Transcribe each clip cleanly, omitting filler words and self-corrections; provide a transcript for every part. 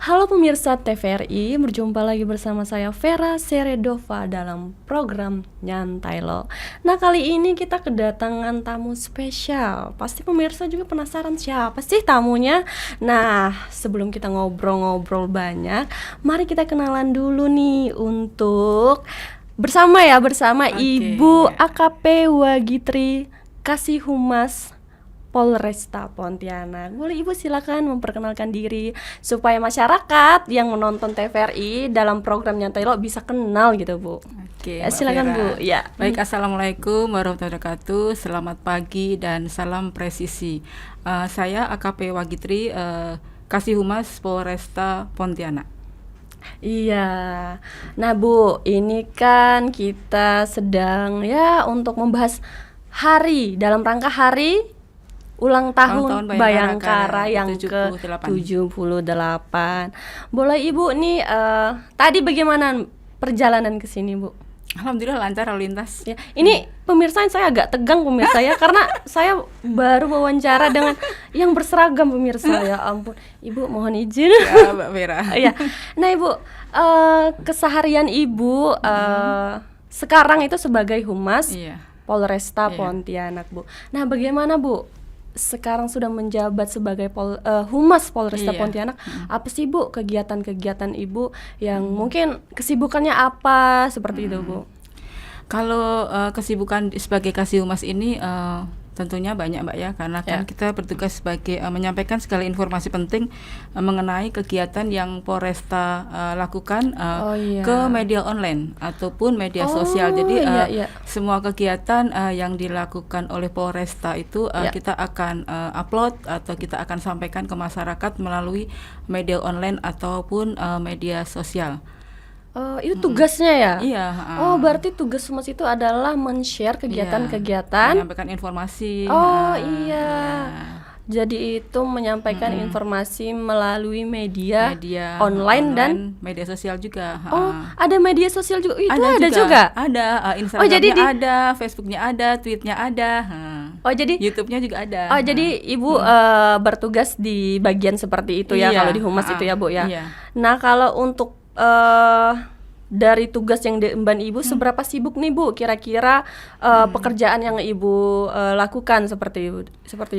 Halo pemirsa TVRI, berjumpa lagi bersama saya Vera Seredova dalam program Nyantai Lo. Nah, kali ini kita kedatangan tamu spesial. Pasti pemirsa juga penasaran siapa sih tamunya. Nah, sebelum kita ngobrol-ngobrol banyak, mari kita kenalan dulu nih untuk bersama Ibu AKP Wagitri Kasih Humas Polresta Pontianak. Boleh Ibu silakan memperkenalkan diri supaya masyarakat yang menonton TVRI dalam program Nyantai Lo bisa kenal gitu, Bu. Oke, Ya, Mbak silakan Vera. Bu. Ya. Baik, Assalamualaikum warahmatullahi wabarakatuh. Selamat pagi dan salam presisi. Saya AKP Wagitri, Kasih Humas Polresta Pontianak. Iya. Nah, Bu, ini kan kita sedang untuk membahas dalam rangka hari ulang tahun Bayangkara yang ke-78. Boleh Ibu nih tadi bagaimana perjalanan ke sini, Bu? Alhamdulillah lancar lalu lintas. Ya, ini pemirsa saya agak tegang pemirsa ya karena saya baru wawancara dengan yang berseragam pemirsa. Ya ampun, Ibu mohon izin. Ya, Mbak Vera. Ya. Nah, Ibu, keseharian Ibu sekarang itu sebagai humas Polresta Pontianak, Bu. Nah, bagaimana Bu sekarang sudah menjabat sebagai humas Polresta Pontianak? Apa sih Bu kegiatan-kegiatan Ibu yang mungkin kesibukannya apa seperti itu, Bu? Kalau kesibukan sebagai Kasih Humas ini tentunya banyak, Mbak ya, karena kan kita bertugas sebagai menyampaikan segala informasi penting mengenai kegiatan yang Polresta lakukan ke media online ataupun media sosial. Jadi semua kegiatan yang dilakukan oleh Polresta itu kita akan upload atau kita akan sampaikan ke masyarakat melalui media online ataupun media sosial. Itu tugasnya ya? Iya. Berarti tugas humas itu adalah men-share kegiatan-kegiatan, menyampaikan informasi. Jadi itu menyampaikan informasi melalui media online dan media sosial juga. Ada media sosial juga? Itu ada juga? Ada, Instagramnya ada, Facebooknya ada, tweetnya ada. Jadi YouTube-nya juga ada. Jadi Ibu bertugas di bagian seperti itu ya, kalau di humas itu ya, Bu ya. Nah, kalau untuk dari tugas yang diemban Ibu, seberapa sibuk nih Bu kira-kira pekerjaan yang Ibu lakukan seperti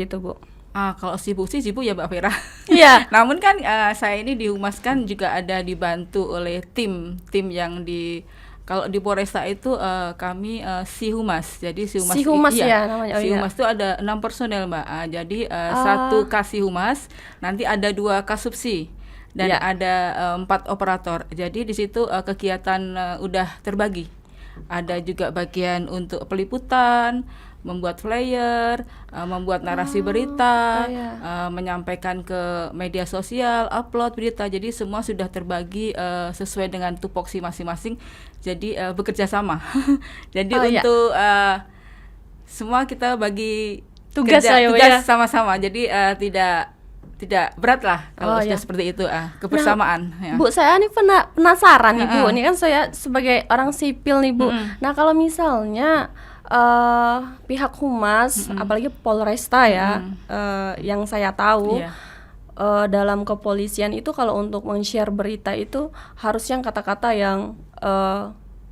itu, Bu? Kalau sibuk ya Mbak Vera. Iya. Namun kan saya ini di humas kan juga ada dibantu oleh tim yang kalau di Polresta itu kami si humas. Jadi si humas namanya. Si humas itu ada 6 personel, Mbak. Jadi satu kasih humas, nanti ada 2 kasubsi dan ada 4 operator. Jadi di situ kegiatan udah terbagi. Ada juga bagian untuk peliputan, membuat flyer, membuat narasi berita, menyampaikan ke media sosial, upload berita. Jadi semua sudah terbagi sesuai dengan tupoksi masing-masing. Jadi bekerja sama. Jadi untuk semua kita bagi tugas sama-sama. Jadi tidak berat lah kalau sudah seperti itu kebersamaan. Nah, Bu, saya nih penasaran nih Bu. Ini kan saya sebagai orang sipil nih Bu. Nah, kalau misalnya pihak humas, apalagi Polresta ya, yang saya tahu dalam kepolisian itu kalau untuk men-share berita itu harus yang kata-kata yang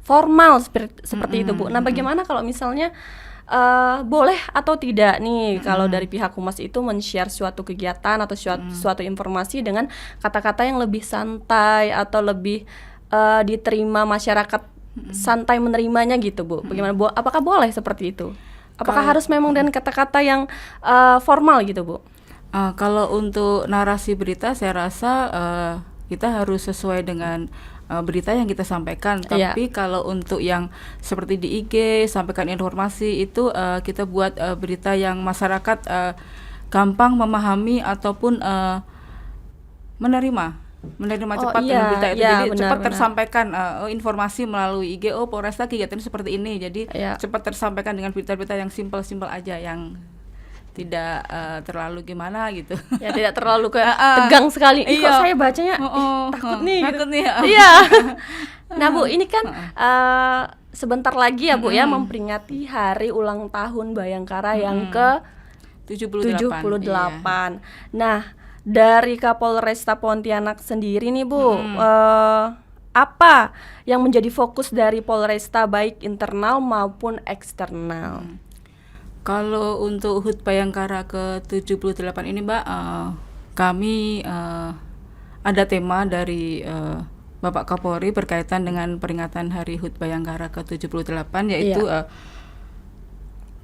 formal seperti itu Bu. Nah, bagaimana kalau misalnya boleh atau tidak nih kalau dari pihak humas itu men-share suatu kegiatan atau suatu informasi dengan kata-kata yang lebih santai atau lebih diterima masyarakat, santai menerimanya gitu Bu? Bagaimana Bu? Apakah boleh seperti itu? Apakah harus memang dengan kata-kata yang formal gitu Bu? Kalau untuk narasi berita saya rasa kita harus sesuai dengan berita yang kita sampaikan. Tapi kalau untuk yang seperti di IG sampaikan informasi itu kita buat berita yang masyarakat gampang memahami ataupun menerima cepat dengan berita itu. Jadi cepat tersampaikan informasi melalui IG. Polresta kegiatan seperti ini. Jadi cepat tersampaikan dengan berita-berita yang simpel-simpel aja, yang tidak terlalu gimana gitu. Ya, tidak terlalu tegang sekali. Kok saya bacanya takut nih. Iya. Nah, Bu, ini kan sebentar lagi ya Bu ya memperingati hari ulang tahun Bayangkara yang ke 78. Nah, dari Kapolresta Pontianak sendiri nih Bu, apa yang menjadi fokus dari Polresta baik internal maupun eksternal? Kalau untuk HUT Bayangkara ke-78 ini Mbak, kami ada tema dari Bapak Kapolri berkaitan dengan peringatan Hari HUT Bayangkara ke-78, yaitu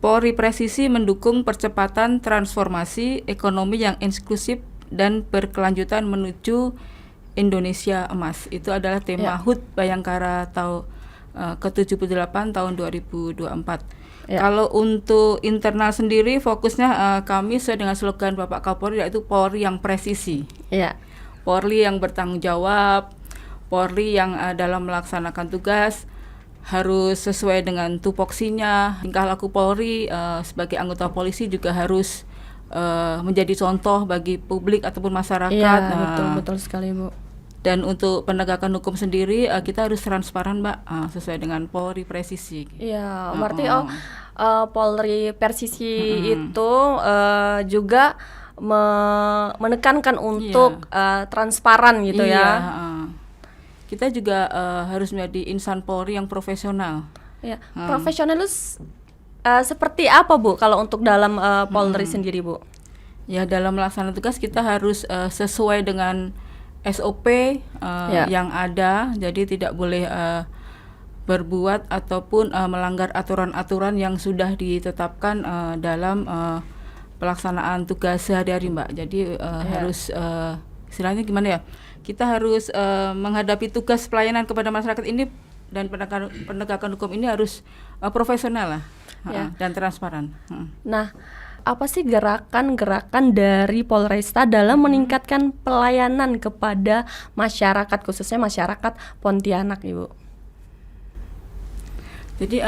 Polri presisi mendukung percepatan transformasi ekonomi yang inklusif dan berkelanjutan menuju Indonesia Emas. Itu adalah tema HUT Bayangkara ke-78 tahun 2024. Kalau untuk internal sendiri fokusnya kami sesuai dengan slogan Bapak Kapolri, yaitu Polri yang presisi. Polri yang bertanggung jawab, Polri yang dalam melaksanakan tugas harus sesuai dengan tupoksinya. Tingkah laku Polri sebagai anggota polisi juga harus menjadi contoh bagi publik ataupun masyarakat. Iya, betul sekali Bu. Dan untuk penegakan hukum sendiri kita harus transparan Mbak, sesuai dengan Polri presisi. Iya, berarti Polri presisi itu juga menekankan untuk transparan gitu ya. Kita juga harus menjadi insan Polri yang profesional. Profesional itu seperti apa Bu kalau untuk dalam Polri sendiri Bu? Ya, dalam melaksanakan tugas kita harus sesuai dengan SOP yang ada, jadi tidak boleh berbuat ataupun melanggar aturan-aturan yang sudah ditetapkan dalam pelaksanaan tugas sehari-hari Mbak. Jadi harus istilahnya gimana ya? Kita harus menghadapi tugas pelayanan kepada masyarakat ini dan penegakan hukum ini harus profesional lah. Dan transparan. Nah, apa sih gerakan-gerakan dari Polresta dalam meningkatkan pelayanan kepada masyarakat, khususnya masyarakat Pontianak, Ibu? Jadi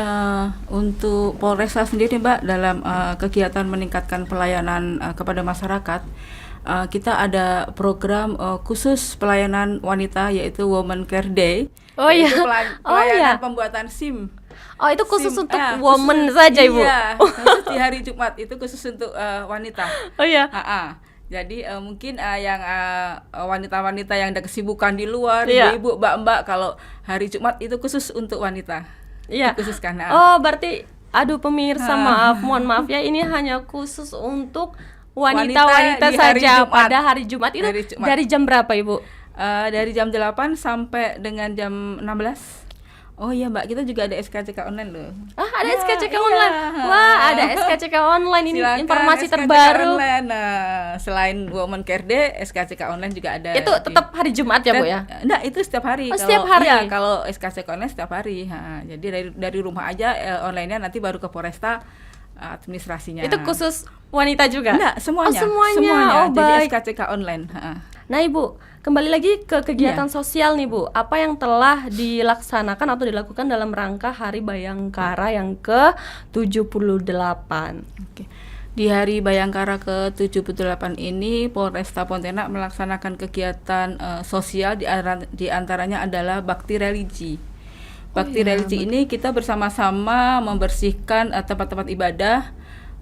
untuk Polresta sendiri Mbak, dalam kegiatan meningkatkan pelayanan kepada masyarakat, kita ada program khusus pelayanan wanita, yaitu Women Care Day. Pelayanan pembuatan SIM. Itu khusus untuk woman saja Ibu? Iya, khusus di hari Jumat, itu khusus untuk wanita. Jadi mungkin yang wanita-wanita yang ada kesibukan di luar, ibu-ibu, mbak-mbak, kalau hari Jumat itu khusus untuk wanita. Dikhususkan. Berarti pemirsa, mohon maaf ya, ini hanya khusus untuk wanita-wanita saja pada hari Jumat. Itu dari jam berapa Ibu? Dari jam 8 sampai dengan jam 16. Oh iya Mbak, kita juga ada SKCK online loh. Ada SKCK online. Wah, ada SKCK online, ini silakan informasi SKCK terbaru. Online. Selain Women Care Day, SKCK online juga ada. Itu tetap hari Jumat ya Bu ya? Enggak, itu setiap hari. Setiap hari. Iya, kalau SKCK online setiap hari. Jadi dari rumah aja online-nya, nanti baru ke Polresta administrasinya. Itu khusus wanita juga? Enggak, semuanya. Semuanya. Jadi SKCK online. Nah Ibu, kembali lagi ke kegiatan sosial nih Bu. Apa yang telah dilaksanakan atau dilakukan dalam rangka Hari Bayangkara yang ke-78? Di Hari Bayangkara ke-78 ini, Polresta Pontianak melaksanakan kegiatan sosial, di antaranya adalah bakti religi. Bakti religi ini kita bersama-sama membersihkan tempat-tempat ibadah,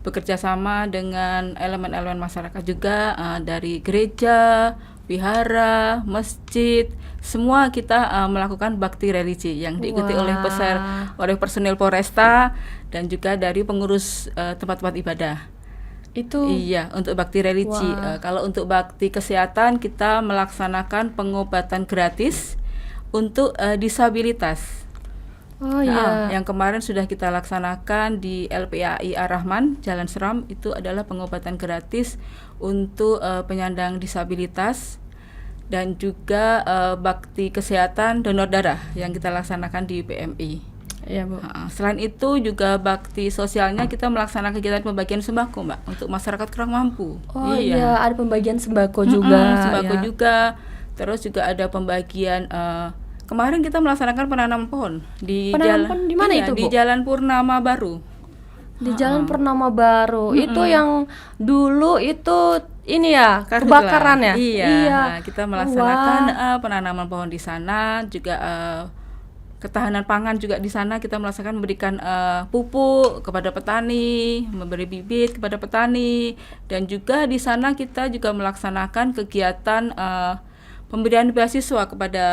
bekerja sama dengan elemen-elemen masyarakat juga, dari gereja, wihara, masjid, semua kita melakukan bakti religi yang diikuti oleh personil Polresta dan juga dari pengurus tempat-tempat ibadah. Itu untuk bakti religi. Kalau untuk bakti kesehatan, kita melaksanakan pengobatan gratis untuk disabilitas. Yang kemarin sudah kita laksanakan di LPAI Ar-Rahman, Jalan Seram, itu adalah pengobatan gratis untuk penyandang disabilitas, dan juga bakti kesehatan donor darah yang kita laksanakan di PMI. Iya Bu. Selain itu juga bakti sosialnya kita melaksanakan kegiatan pembagian sembako Mbak untuk masyarakat kurang mampu. Ada pembagian sembako juga. Juga. Terus juga ada pembagian. Kemarin kita melaksanakan penanaman pohon di di mana itu Bu? Di Jalan Purnama Baru. Di Jalan Purnama Baru. Itu yang dulu itu ini ya, kebakaran ya? Iya. Kita melaksanakan penanaman pohon di sana, juga ketahanan pangan juga di sana kita melaksanakan memberikan pupuk kepada petani, memberi bibit kepada petani, dan juga di sana kita juga melaksanakan kegiatan pemberian beasiswa kepada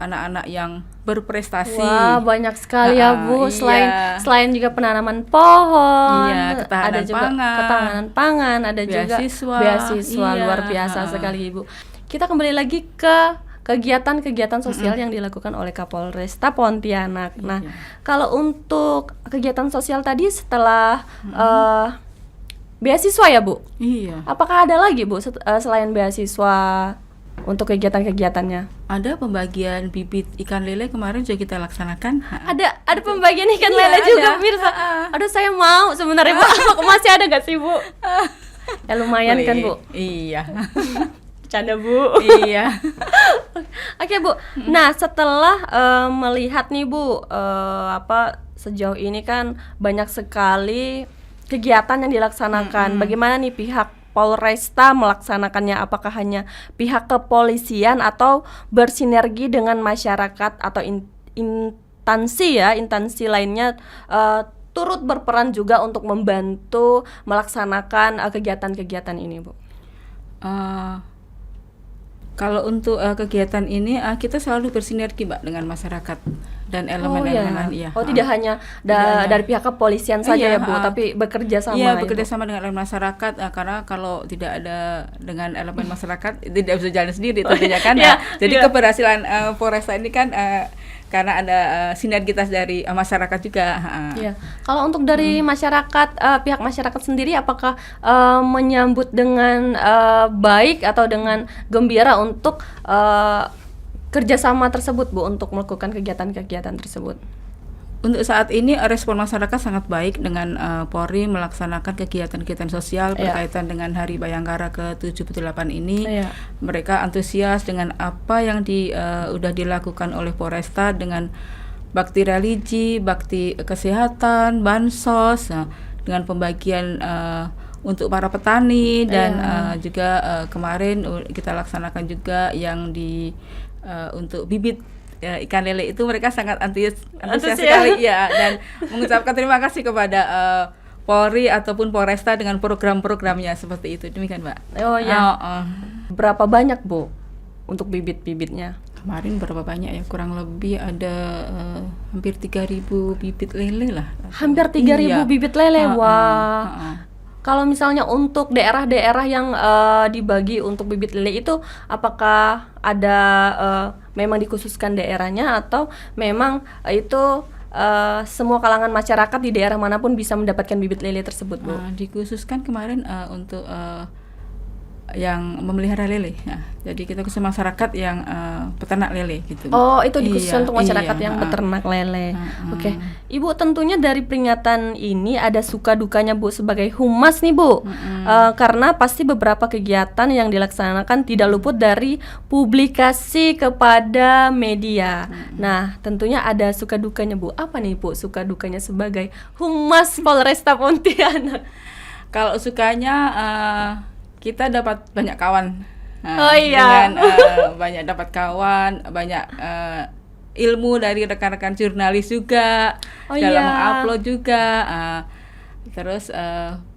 anak-anak yang berprestasi. Wah, banyak sekali ya Bu. Selain juga penanaman pohon, ketahanan ada juga pangan, ketahanan pangan, ada beasiswa, juga beasiswa. Luar biasa sekali Ibu. Kita kembali lagi ke kegiatan-kegiatan sosial yang dilakukan oleh Kapolresta Pontianak. Nah, kalau untuk kegiatan sosial tadi setelah beasiswa ya Bu? Iya. Apakah ada lagi Bu selain beasiswa untuk kegiatan-kegiatannya? Ada pembagian bibit ikan lele kemarin juga kita laksanakan. Ada pembagian ikan lele juga Mirsa. Aduh saya mau sebenarnya Bu. Masih ada gak sih Bu? Ya lumayan kan Bu? Iya. Canda Bu. Iya. Oke Bu. Nah setelah melihat nih Bu, sejauh ini kan banyak sekali kegiatan yang dilaksanakan. Bagaimana nih pihak Polresta melaksanakannya? Apakah hanya pihak kepolisian atau bersinergi dengan masyarakat atau instansi lainnya turut berperan juga untuk membantu melaksanakan kegiatan-kegiatan ini Bu? Kalau untuk kegiatan ini kita selalu bersinergi Mbak dengan masyarakat dan elemen-elemen tidak hanya dari pihak kepolisian saja ya Bu, tapi bekerja sama. Iya, bekerja sama dengan elemen masyarakat karena kalau tidak ada dengan elemen masyarakat tidak bisa jalan sendiri tentunya kan. Jadi keberhasilan Polresta ini kan karena ada sinergitas dari masyarakat juga. Iya. Kalau untuk dari masyarakat, pihak masyarakat sendiri, apakah menyambut dengan baik atau dengan gembira untuk kerjasama tersebut Bu, untuk melakukan kegiatan-kegiatan tersebut? Untuk saat ini respon masyarakat sangat baik dengan Polri melaksanakan kegiatan-kegiatan sosial berkaitan dengan Hari Bayangkara ke-78 ini. Mereka antusias dengan apa yang udah dilakukan oleh Polresta dengan bakti religi, bakti kesehatan, bansos, dengan pembagian untuk para petani dan juga kemarin kita laksanakan juga yang untuk bibit ikan lele itu. Mereka sangat antusias sekali dan mengucapkan terima kasih kepada Polri ataupun Polresta dengan program-programnya seperti itu. Demikian Mbak. Berapa banyak Bu untuk bibit-bibitnya? Kemarin berapa banyak ya? Kurang lebih ada hampir 3.000 bibit lele lah. Hampir 3.000 bibit lele. Kalau misalnya untuk daerah-daerah yang dibagi untuk bibit lele itu, apakah ada memang dikhususkan daerahnya atau memang itu semua kalangan masyarakat di daerah manapun bisa mendapatkan bibit lele tersebut Bu? Dikhususkan kemarin untuk yang memelihara lele. Jadi kita khusus masyarakat yang peternak lele gitu. Oh, itu dikhususkan untuk masyarakat yang peternak lele. Oke. Ibu, tentunya dari peringatan ini ada suka dukanya Bu sebagai humas nih Bu. Karena pasti beberapa kegiatan yang dilaksanakan tidak luput dari publikasi kepada media. Nah, tentunya ada suka dukanya Bu. Apa nih Bu suka dukanya sebagai humas Polresta Pontianak? Kalau sukanya kita dapat banyak kawan, dengan banyak dapat kawan, banyak ilmu dari rekan-rekan jurnalis juga dalam mengupload juga, terus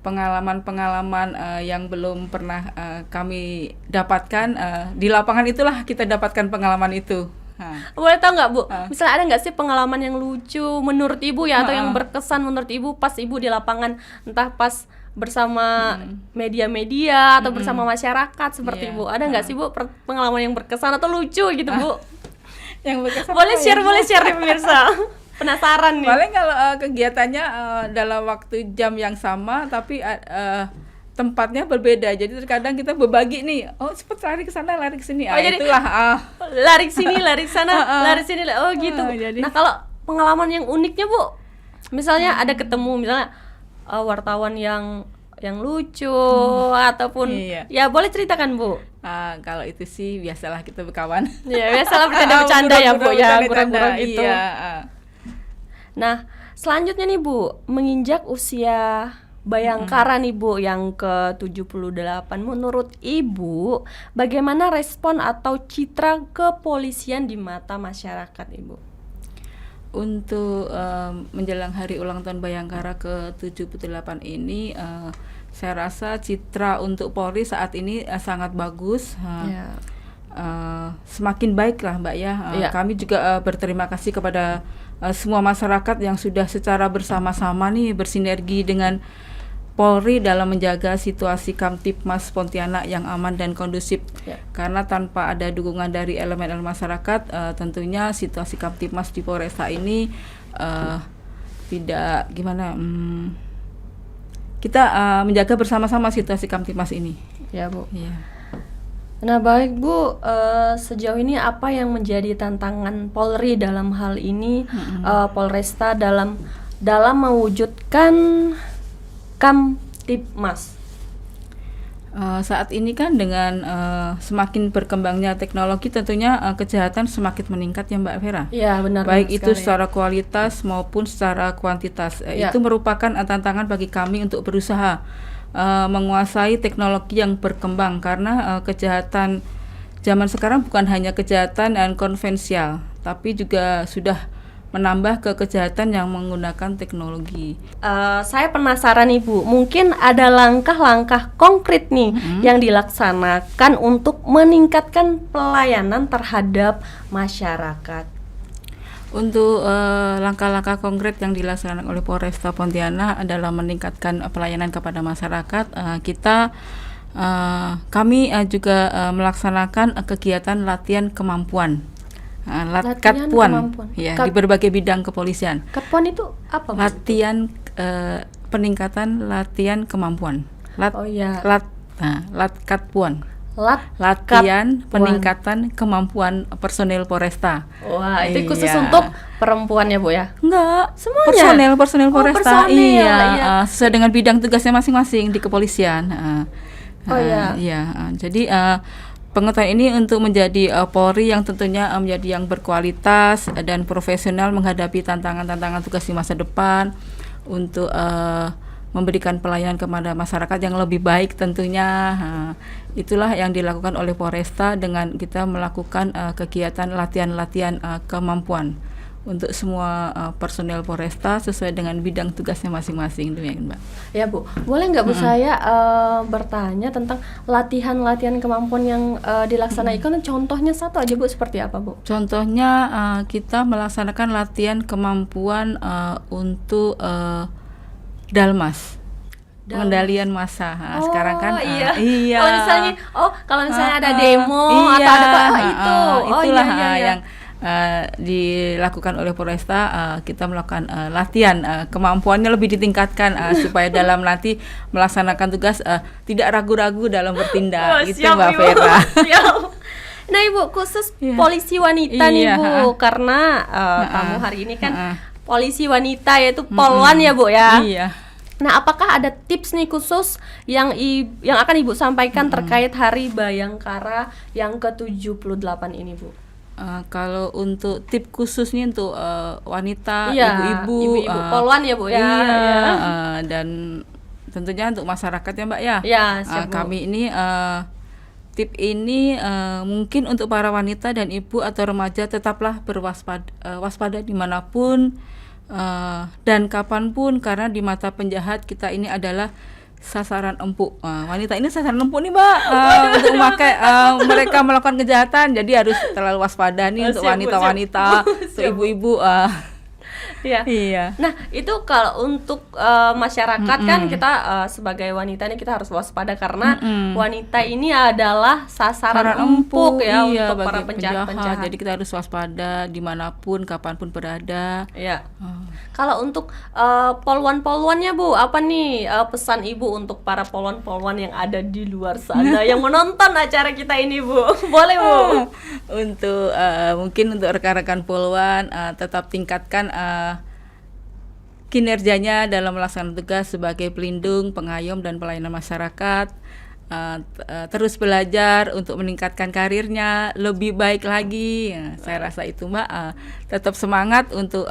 pengalaman-pengalaman yang belum pernah kami dapatkan di lapangan, itulah kita dapatkan pengalaman itu. Boleh tahu nggak Bu, misalnya ada nggak sih pengalaman yang lucu menurut Ibu ya, atau yang berkesan menurut Ibu pas Ibu di lapangan, entah pas bersama media-media atau bersama masyarakat seperti Bu? Ada nggak sih Bu pengalaman yang berkesan atau lucu gitu Bu? Yang berkesan boleh share nih pemirsa. Penasaran nih. Paling kalau kegiatannya dalam waktu jam yang sama tapi tempatnya berbeda. Jadi terkadang kita berbagi nih. Oh, cepet lari ke sana, lari ke sini. Jadi itulah lari ke sini, lari ke sana, lari sini. Oh, gitu. Nah, kalau pengalaman yang uniknya Bu, misalnya ada ketemu misalnya wartawan yang lucu ataupun ya boleh ceritakan Bu. Kalau itu sih biasalah kita berkawan. Ya, biasalah bercanda-bercanda ya Bu ya, gurau-gurau gitu. Nah, selanjutnya nih Bu, menginjak usia Bayangkara nih Bu yang ke-78, menurut Ibu bagaimana respon atau citra kepolisian di mata masyarakat Ibu? Untuk menjelang hari ulang tahun Bayangkara ke-78 ini, saya rasa citra untuk Polri saat ini sangat bagus. Semakin baik lah Mbak ya. Kami juga berterima kasih kepada semua masyarakat yang sudah secara bersama-sama nih bersinergi dengan Polri dalam menjaga situasi Kamtipmas Pontianak yang aman dan kondusif. Karena tanpa ada dukungan dari elemen-elemen masyarakat, tentunya situasi Kamtipmas di Polresta ini tidak gimana. Kita menjaga bersama-sama situasi Kamtipmas ini. Ya Bu. Ya. Nah baik Bu, sejauh ini apa yang menjadi tantangan Polri dalam hal ini, Polresta dalam mewujudkan Kamtipmas? Saat ini kan dengan semakin berkembangnya teknologi, tentunya kejahatan semakin meningkat ya Mbak Vera. Iya benar. Baik itu secara kualitas maupun secara kuantitas. Itu merupakan tantangan bagi kami untuk berusaha menguasai teknologi yang berkembang, karena kejahatan zaman sekarang bukan hanya kejahatan yang konvensional, tapi juga sudah menambah ke kejahatan yang menggunakan teknologi. Saya penasaran nih Bu, mungkin ada langkah-langkah konkret nih yang dilaksanakan untuk meningkatkan pelayanan terhadap masyarakat. Untuk langkah-langkah konkret yang dilaksanakan oleh Polresta Pontianak adalah meningkatkan pelayanan kepada masyarakat. Kami juga melaksanakan kegiatan latihan kemampuan. Katpuan ya, di berbagai bidang kepolisian. Katpuan itu apa? Latihan peningkatan latihan kemampuan. Katpuan. Latihan peningkatan kemampuan personel Polresta. Wah, itu khusus untuk perempuan ya Bu ya? Enggak, semuanya. Personel Polresta. Sesuai dengan bidang tugasnya masing-masing di kepolisian. Jadi pengetahuan ini untuk menjadi Polri yang tentunya menjadi yang berkualitas dan profesional menghadapi tantangan-tantangan tugas di masa depan, untuk memberikan pelayanan kepada masyarakat yang lebih baik tentunya. Itulah yang dilakukan oleh Polresta dengan kita melakukan kegiatan latihan kemampuan untuk semua personel Polresta sesuai dengan bidang tugasnya masing-masing, demikian Mbak. Ya Bu, boleh nggak Bu saya bertanya tentang latihan kemampuan yang dilaksanakan? Contohnya satu aja Bu, seperti apa Bu? Contohnya kita melaksanakan latihan kemampuan untuk Dalmas. Pengendalian massa. Sekarang kan kalau misalnya ada demo atau ada itulah yang dilakukan oleh Polresta. Kita melakukan latihan kemampuannya lebih ditingkatkan supaya dalam nanti melaksanakan tugas tidak ragu-ragu dalam bertindak. Gitu Mbak Vera. Nah Ibu, khusus polisi wanita nih Bu, karena tamu hari ini kan polisi wanita, yaitu Polwan ya Bu ya. Iya. Nah, apakah ada tips nih khusus yang akan Ibu sampaikan terkait Hari Bayangkara yang ke-78 ini, Bu? Kalau untuk tips khususnya untuk wanita, ibu-ibu, Polwan ya Bu ya. Dan tentunya untuk masyarakat ya Mbak ya. Kami ini tips ini mungkin untuk para wanita dan ibu atau remaja, tetaplah waspada dimanapun dan kapanpun, karena di mata penjahat kita ini adalah sasaran empuk. Wanita ini sasaran empuk nih Mbak, untuk memakai mereka melakukan kejahatan, jadi harus terlalu waspada nih untuk wanita-wanita, untuk ibu-ibu. Iya. Nah, itu kalau untuk masyarakat kan kita sebagai wanita ini kita harus waspada, karena wanita ini adalah sasaran empuk ya untuk para penjahat. Jadi kita harus waspada dimanapun, kapanpun berada. Kalau untuk polwan-polwannya Bu, apa nih pesan Ibu untuk para polwan-polwan yang ada di luar sana yang menonton acara kita ini Bu? Boleh Bu? Untuk mungkin untuk rekan-rekan polwan, tetap tingkatkan kinerjanya dalam melaksanakan tugas sebagai pelindung, pengayom dan pelayanan masyarakat. terus belajar untuk meningkatkan karirnya lebih baik lagi. Saya rasa itu Mbak, tetap semangat untuk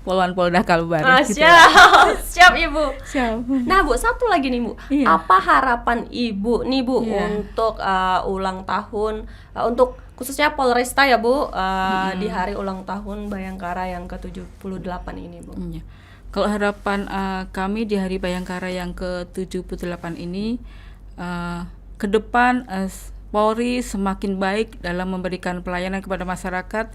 Poluan Polda Kalbar. Gitu siap, siap Ibu. Siap. Nah Bu, satu lagi nih Bu, apa harapan Ibu nih Bu untuk ulang tahun, untuk khususnya Polresta ya Bu, di hari ulang tahun Bayangkara yang ke-78 ini Bu? Kalau harapan kami di Hari Bayangkara yang ke-78 ini, ke depan Polri semakin baik dalam memberikan pelayanan kepada masyarakat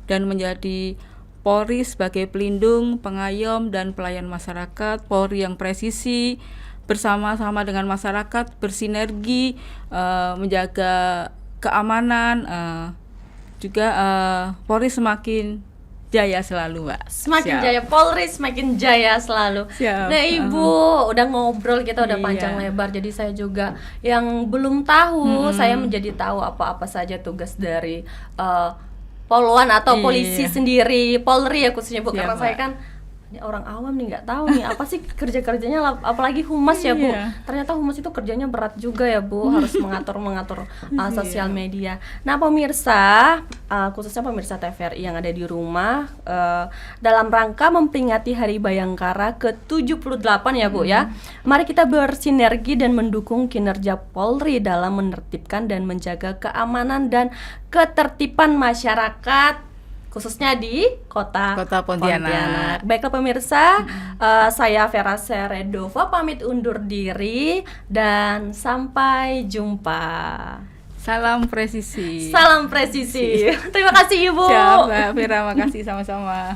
dan menjadi Polri sebagai pelindung, pengayom, dan pelayan masyarakat. Polri yang presisi, bersama-sama dengan masyarakat, bersinergi, menjaga keamanan, juga Polri semakin jaya selalu Mbak. Semakin jaya, Polri semakin jaya selalu. Siap. Nah Ibu, udah ngobrol kita udah panjang lebar, jadi saya juga yang belum tahu, saya menjadi tahu apa-apa saja tugas dari Poluan atau polisi sendiri, Polri ya khususnya Bu, karena saya kan orang awam nih, nggak tahu nih apa sih kerja-kerjanya, apalagi humas ya Bu. Ternyata humas itu kerjanya berat juga ya Bu, harus mengatur sosial media. Nah pemirsa, khususnya pemirsa TVRI yang ada di rumah, dalam rangka memperingati Hari Bayangkara ke-78 ya Bu ya, mari kita bersinergi dan mendukung kinerja Polri dalam menertibkan dan menjaga keamanan dan ketertiban masyarakat, khususnya di kota Pontianak. Baiklah pemirsa, saya Vera Seredova pamit undur diri dan sampai jumpa. Salam presisi. Salam presisi. Terima kasih Ibu. Siap Mbak Vera, makasih sama-sama.